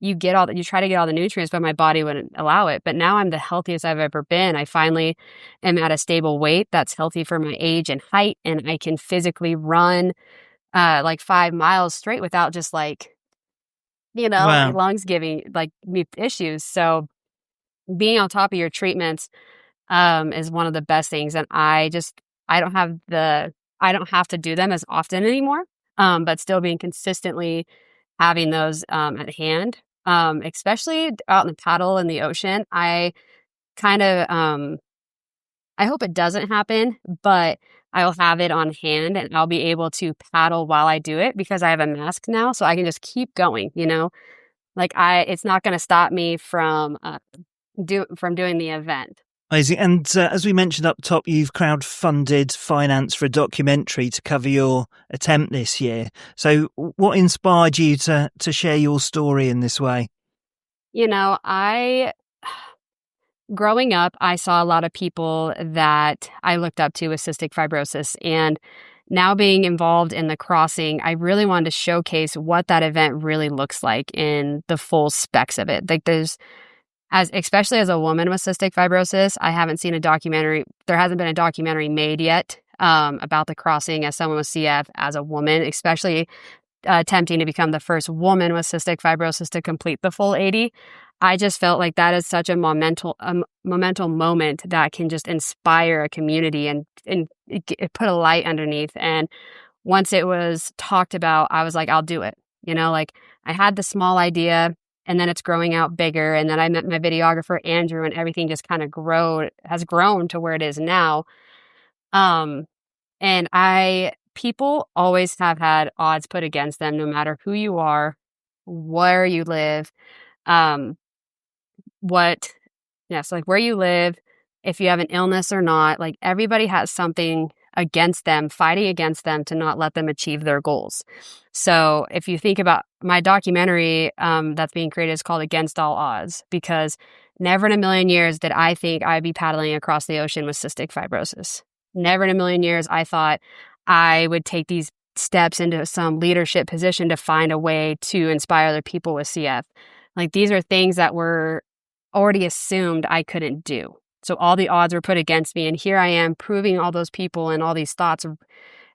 you try to get all the nutrients, but my body wouldn't allow it. But now I'm the healthiest I've ever been. I finally am at a stable weight that's healthy for my age and height. And I can physically run like 5 miles straight without just like, you know, Wow. my lungs giving like me issues. So being on top of your treatments is one of the best things. And I don't have to do them as often anymore. But still being consistently having those at hand, especially out in the paddle in the ocean. I kind of I hope it doesn't happen, but I'll have it on hand and I'll be able to paddle while I do it because I have a mask now, so I can just keep going. You know, like it's not going to stop me from doing the event. Amazing. And as we mentioned up top, you've crowdfunded finance for a documentary to cover your attempt this year. So what inspired you to share your story in this way? You know, growing up, I saw a lot of people that I looked up to with cystic fibrosis. And now being involved in the crossing, I really wanted to showcase what that event really looks like in the full specs of it. Like especially as a woman with cystic fibrosis, I haven't seen a documentary. There hasn't been a documentary made yet about the crossing as someone with CF as a woman, especially attempting to become the first woman with cystic fibrosis to complete the full 80. I just felt like that is such a monumental moment that can just inspire a community and put a light underneath. And once it was talked about, I was like, I'll do it. You know, like I had the small idea. And then it's growing out bigger. And then I met my videographer, Andrew, and everything just kind of has grown to where it is now. And people always have had odds put against them, no matter who you are, where you live, so like where you live, if you have an illness or not, like everybody has something against them, fighting against them to not let them achieve their goals. So if you think about my documentary that's being created is called Against All Odds, because never in a million years did I think I'd be paddling across the ocean with cystic fibrosis. Never in a million years I thought I would take these steps into some leadership position to find a way to inspire other people with CF. Like these are things that were already assumed I couldn't do. So all the odds were put against me. And here I am proving all those people and all these thoughts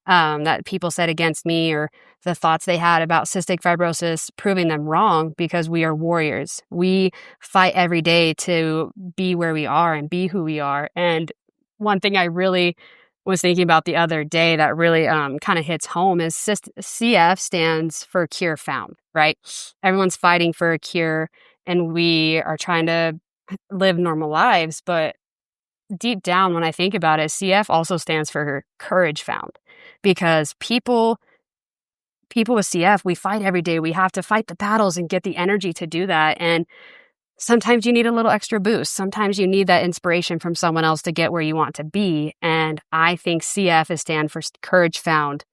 that people said against me, or the thoughts they had about cystic fibrosis, proving them wrong, because we are warriors. We fight every day to be where we are and be who we are. And one thing I really was thinking about the other day that really kind of hits home is CF stands for cure found, right? Everyone's fighting for a cure and we are trying to live normal lives. But deep down, when I think about it, CF also stands for courage found, because people with CF, we fight every day. We have to fight the battles and get the energy to do that. And sometimes you need a little extra boost. Sometimes you need that inspiration from someone else to get where you want to be. And I think CF is stand for courage found.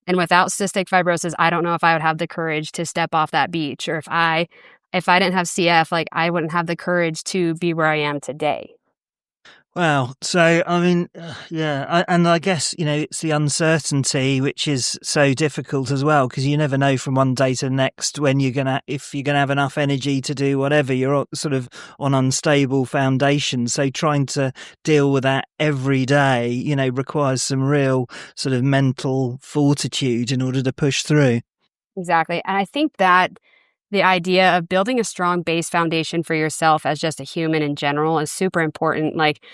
And without cystic fibrosis, I don't know if I would have the courage to step off that beach, or if I didn't have CF, like I wouldn't have the courage to be where I am today. Wow. So, I mean, and I guess, you know, it's the uncertainty, which is so difficult as well, because you never know from one day to the next if you're going to have enough energy to do whatever. You're sort of on unstable foundation. So trying to deal with that every day, you know, requires some real sort of mental fortitude in order to push through. Exactly. And I think that the idea of building a strong base foundation for yourself as just a human in general is super important. Like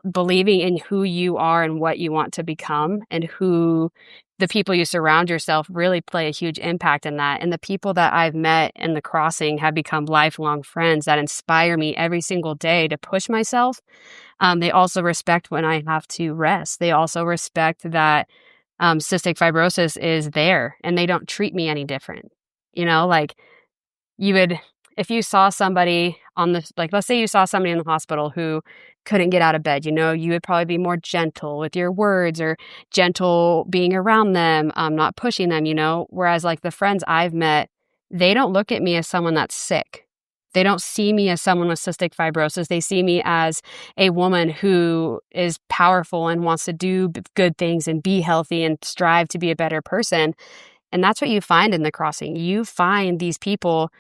believing in who you are and what you want to become, and who the people you surround yourself really play a huge impact in that. And the people that I've met in the crossing have become lifelong friends that inspire me every single day to push myself. They also respect when I have to rest. They also respect that cystic fibrosis is there and they don't treat me any different. You know, like you would, if you saw somebody on the, like, let's say you saw somebody in the hospital who couldn't get out of bed, you know, you would probably be more gentle with your words, or gentle being around them, not pushing them, you know, whereas like the friends I've met, they don't look at me as someone that's sick. They don't see me as someone with cystic fibrosis. They see me as a woman who is powerful and wants to do good things and be healthy and strive to be a better person. And that's what you find in the crossing. You find these people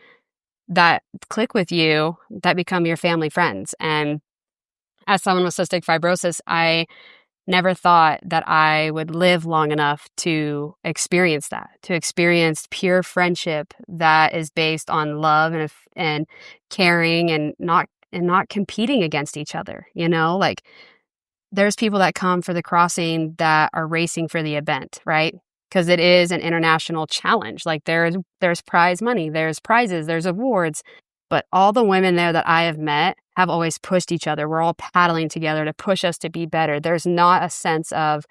that click with you, that become your family friends. And as someone with cystic fibrosis, I never thought that I would live long enough to experience that, to experience pure friendship that is based on love and caring, and not competing against each other. You know, like there's people that come for the crossing that are racing for the event, right? Because it is an international challenge. Like there's prize money, there's prizes, there's awards. But all the women there that I have met have always pushed each other. We're all paddling together to push us to be better. There's not a sense of,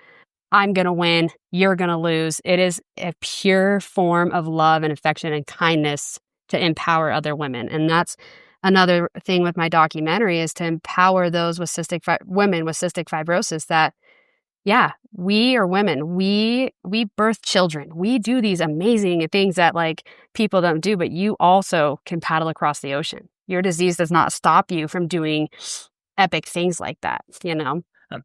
I'm going to win, you're going to lose. It is a pure form of love and affection and kindness to empower other women. And that's another thing with my documentary, is to empower those with women with cystic fibrosis, that yeah, we are women. We birth children. We do these amazing things that like people don't do, but you also can paddle across the ocean. Your disease does not stop you from doing epic things like that, you know?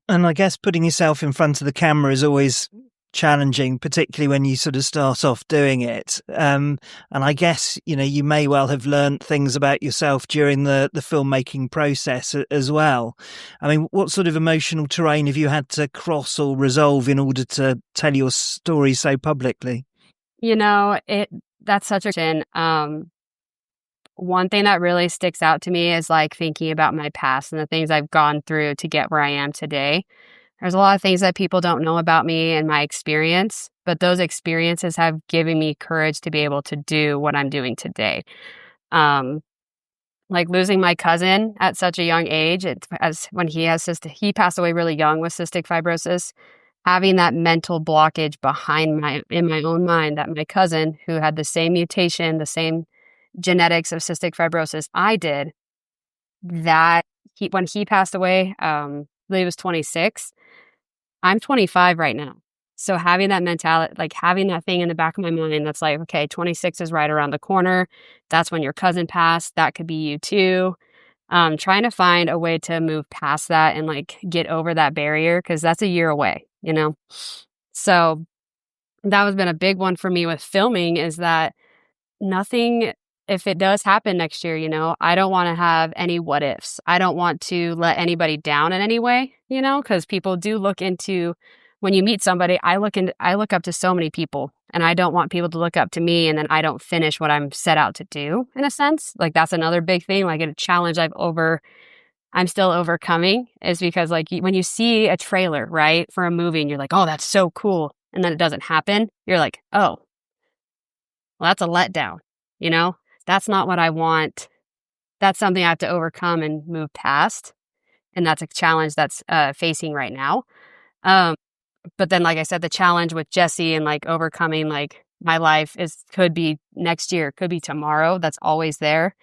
And I guess putting yourself in front of the camera is always challenging, particularly when you sort of start off doing it. And I guess, you know, you may well have learned things about yourself during the filmmaking process as well. I mean, what sort of emotional terrain have you had to cross or resolve in order to tell your story so publicly? You know, that's such a question. One thing that really sticks out to me is like thinking about my past and the things I've gone through to get where I am today. There's a lot of things that people don't know about me and my experience, but those experiences have given me courage to be able to do what I'm doing today. Like losing my cousin at such a young age, when he passed away really young with cystic fibrosis. Having that mental blockage in my own mind, that my cousin, who had the same mutation, the same genetics of cystic fibrosis I did, that when he passed away, I believe he was 26. I'm 25 right now. So having that mentality, like having that thing in the back of my mind that's like, okay, 26 is right around the corner. That's when your cousin passed. That could be you too. Trying to find a way to move past that and like get over that barrier, because that's a year away, you know? So that has been a big one for me with filming, is that nothing, if it does happen next year, you know, I don't want to have any what ifs. I don't want to let anybody down in any way, you know, because people do look into, when you meet somebody, I look up to so many people, and I don't want people to look up to me and then I don't finish what I'm set out to do, in a sense. Like that's another big thing, like a challenge I'm still overcoming, is because like when you see a trailer, right, for a movie and you're like, oh, that's so cool, and then it doesn't happen, you're like, oh, well, that's a letdown, you know? That's not what I want. That's something I have to overcome and move past. And that's a challenge that's facing right now. But then, like I said, the challenge with Jesse and like overcoming like my life could be next year, could be tomorrow. That's always there.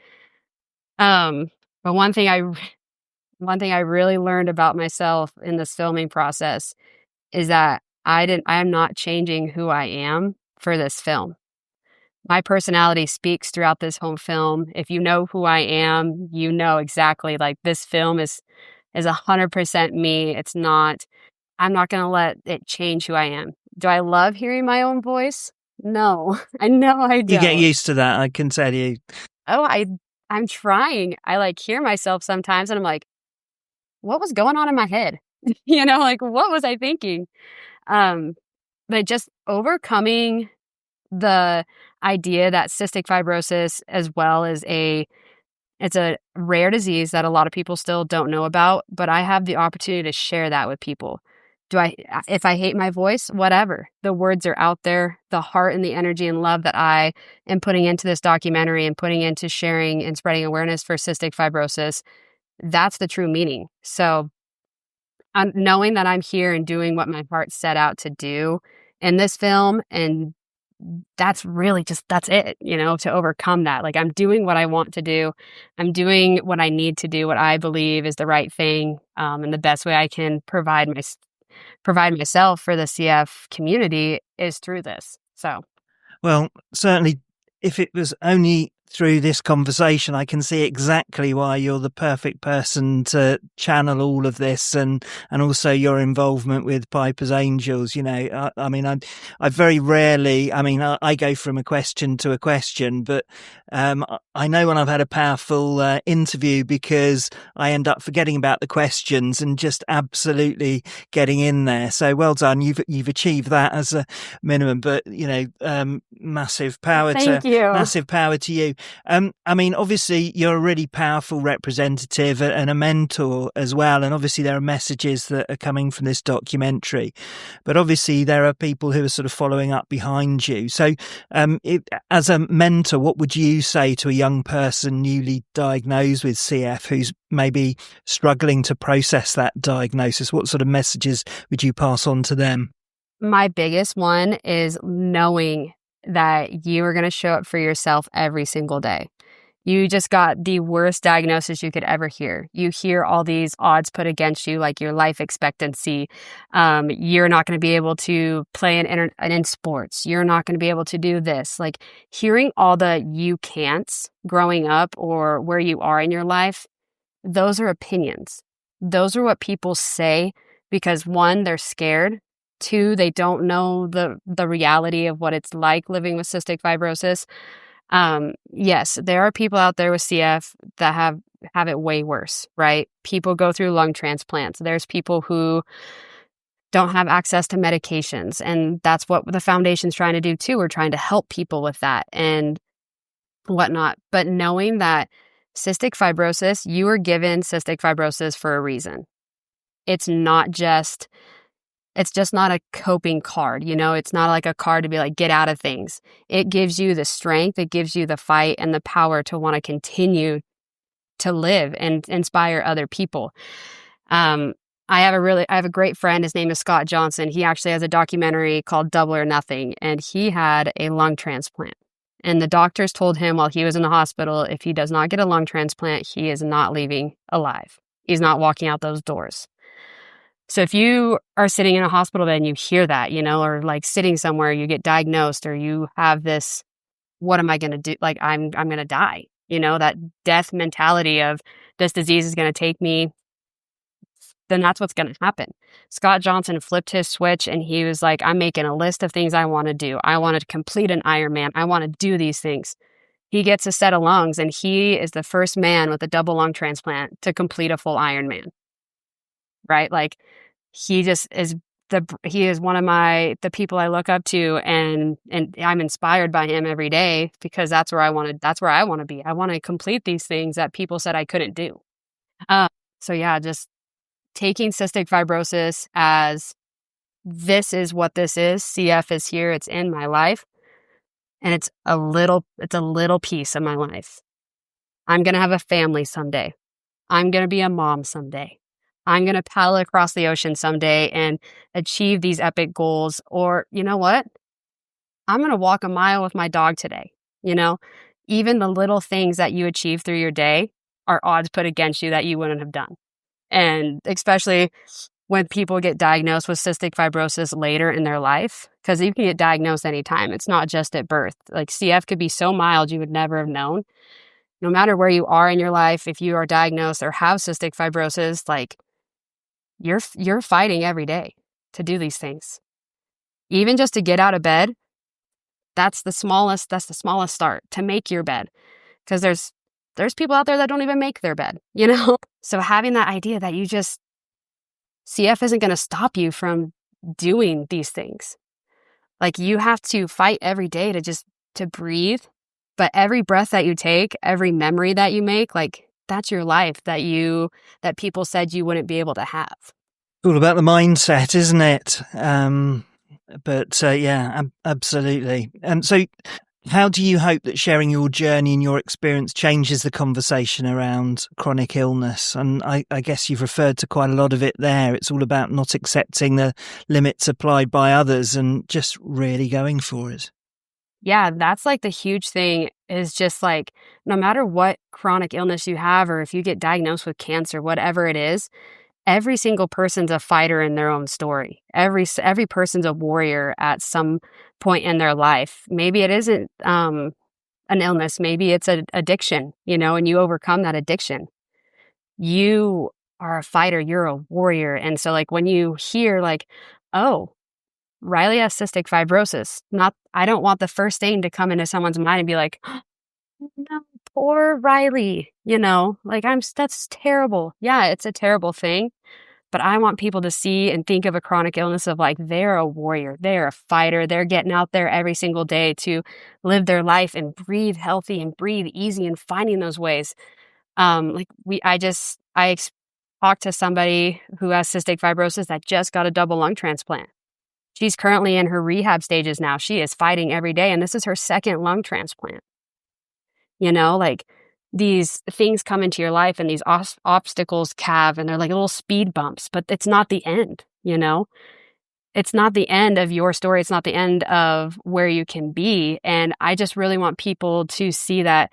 But one thing I really learned about myself in this filming process is that I am not changing who I am for this film. My personality speaks throughout this whole film. If you know who I am, you know exactly, like this film is 100% me. It's not, I'm not going to let it change who I am. Do I love hearing my own voice? No, I know I don't. You get used to that, I can tell you. Oh, I'm trying. I like hear myself sometimes and I'm like, what was going on in my head? You know, like what was I thinking? But just overcoming idea that cystic fibrosis, as well as it's a rare disease that a lot of people still don't know about, but I have the opportunity to share that with people. If I hate my voice, whatever. The words are out there. The heart and the energy and love that I am putting into this documentary and putting into sharing and spreading awareness for cystic fibrosis, that's the true meaning. So knowing that I'm here and doing what my heart set out to do in this film, and that's really that's it, to overcome that. Like, I'm doing what I want to do. I'm doing what I need to do, what I believe is the right thing, and the best way I can provide myself for the CF community is through this. So, well, certainly, if it was only through this conversation, I can see exactly why you're the perfect person to channel all of this, and also your involvement with Piper's Angels. I very rarely, I go from a question to a question, but I know when I've had a powerful interview, because I end up forgetting about the questions and just absolutely getting in there. So well done. You've achieved that as a minimum, but massive power to you. Obviously you're a really powerful representative and a mentor as well. And obviously there are messages that are coming from this documentary, but obviously there are people who are sort of following up behind you. So, as a mentor, what would you say to a young person newly diagnosed with CF who's maybe struggling to process that diagnosis? What sort of messages would you pass on to them? My biggest one is knowing that you are going to show up for yourself every single day. You just got the worst diagnosis you could ever hear. You hear all these odds put against you, like your life expectancy. You're not going to be able to play in sports. You're not going to be able to do this. Like, hearing all the you can'ts growing up or where you are in your life, those are opinions. Those are what people say because, one, they're scared. Two, they don't know the reality of what it's like living with cystic fibrosis. Yes, there are people out there with CF that have it way worse, right? People go through lung transplants. There's people who don't have access to medications, and that's what the foundation's trying to do too. We're trying to help people with that and whatnot. But knowing that cystic fibrosis, you were given cystic fibrosis for a reason. It's just not a coping card, it's not like a card to be like, get out of things. It gives you the strength, it gives you the fight and the power to want to continue to live and inspire other people. I have a great friend. His name is Scott Johnson. He actually has a documentary called Double or Nothing, and he had a lung transplant. And the doctors told him while he was in the hospital, if he does not get a lung transplant, he is not leaving alive. He's not walking out those doors. So if you are sitting in a hospital bed and you hear that, or like sitting somewhere, you get diagnosed, or you have this, what am I going to do? Like, I'm going to die, that death mentality of this disease is going to take me, then that's what's going to happen. Scott Johnson flipped his switch and he was like, I'm making a list of things I want to do. I want to complete an Ironman. I want to do these things. He gets a set of lungs, and he is the first man with a double lung transplant to complete a full Ironman. Right? Like, he just is he is one of the people I look up to, and I'm inspired by him every day, because that's where I want to be. I want to complete these things that people said I couldn't do. So yeah, just taking cystic fibrosis as this is what this is. CF is here. It's in my life, and it's a little piece of my life. I'm going to have a family someday. I'm going to be a mom someday. I'm going to paddle across the ocean someday and achieve these epic goals. Or, you know what? I'm going to walk a mile with my dog today. Even the little things that you achieve through your day are odds put against you that you wouldn't have done. And especially when people get diagnosed with cystic fibrosis later in their life, because you can get diagnosed anytime. It's not just at birth. Like, CF could be so mild you would never have known. No matter where you are in your life, if you are diagnosed or have cystic fibrosis, like, you're fighting every day to do these things. Even just to get out of bed, that's the smallest start, to make your bed. Because there's people out there that don't even make their bed, So having that idea that CF isn't going to stop you from doing these things. Like, you have to fight every day to just to breathe. But every breath that you take, every memory that you make, like that's your life that people said you wouldn't be able to have. All about the mindset, isn't it? Absolutely. And so how do you hope that sharing your journey and your experience changes the conversation around chronic illness? And I guess you've referred to quite a lot of it there. It's all about not accepting the limits applied by others and just really going for it. Yeah, that's like the huge thing is just like, no matter what chronic illness you have, or if you get diagnosed with cancer, whatever it is, every single person's a fighter in their own story. Every person's a warrior at some point in their life. Maybe it isn't an illness. Maybe it's an addiction, and you overcome that addiction. You are a fighter. You're a warrior. And so like when you hear like, oh, Rylee has cystic fibrosis, I don't want the first thing to come into someone's mind and be like, oh, no, poor Rylee, like that's terrible. Yeah, it's a terrible thing. But I want people to see and think of a chronic illness of like, they're a warrior, they're a fighter, they're getting out there every single day to live their life and breathe healthy and breathe easy and finding those ways. I talked to somebody who has cystic fibrosis that just got a double lung transplant. She's currently in her rehab stages now. She is fighting every day, and this is her second lung transplant. Like these things come into your life and these obstacles calve and they're like little speed bumps, but it's not the end, It's not the end of your story. It's not the end of where you can be. And I just really want people to see that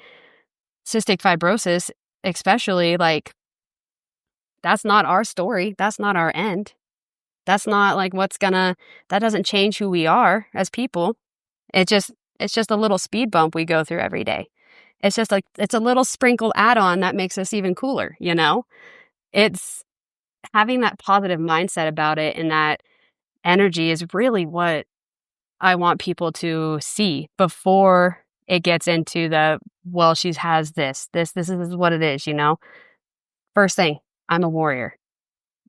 cystic fibrosis, especially, like, that's not our story. That's not our end. That's not like that doesn't change who we are as people. It's just a little speed bump we go through every day. It's just like, it's a little sprinkled add-on that makes us even cooler, It's having that positive mindset about it, and that energy is really what I want people to see before it gets into she has this is what it is, First thing, I'm a warrior.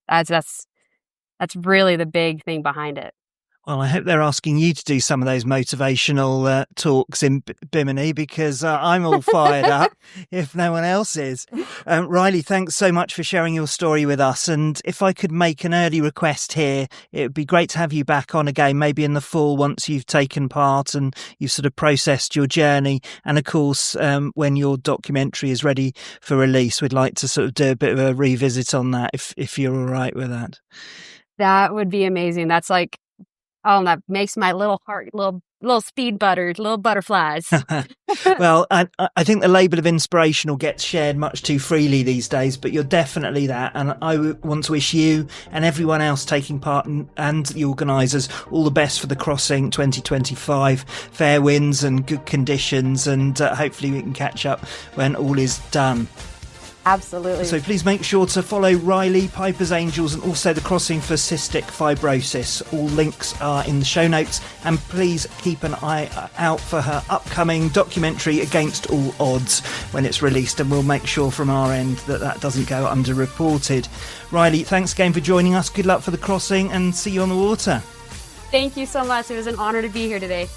That's really the big thing behind it. Well, I hope they're asking you to do some of those motivational talks in Bimini, because I'm all fired up if no one else is. Rylee, thanks so much for sharing your story with us. And if I could make an early request here, it would be great to have you back on again, maybe in the fall, once you've taken part and you've sort of processed your journey. And of course, when your documentary is ready for release, we'd like to sort of do a bit of a revisit on that, if you're all right with that. That would be amazing. That's like, oh, that makes my little heart, little speed buttered, little butterflies. Well, I think the label of inspirational gets shared much too freely these days, but you're definitely that. And I want to wish you and everyone else taking part and the organisers all the best for the crossing 2025. Fair winds and good conditions, and hopefully we can catch up when all is done. Absolutely. So please make sure to follow Rylee, Piper's Angels, and also the Crossing for Cystic Fibrosis. All links are in the show notes. And please keep an eye out for her upcoming documentary Against All Odds when it's released. And we'll make sure from our end that doesn't go underreported. Rylee, thanks again for joining us. Good luck for the crossing, and see you on the water. Thank you so much. It was an honor to be here today.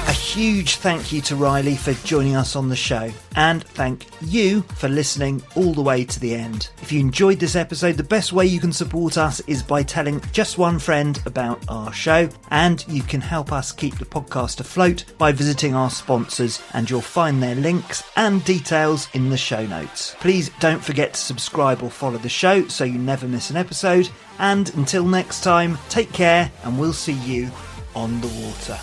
A huge thank you to Rylee for joining us on the show, and thank you for listening all the way to the end. If you enjoyed this episode, the best way you can support us is by telling just one friend about our show, and you can help us keep the podcast afloat by visiting our sponsors, and you'll find their links and details in the show notes. Please don't forget to subscribe or follow the show so you never miss an episode, and until next time, take care, and we'll see you on the water.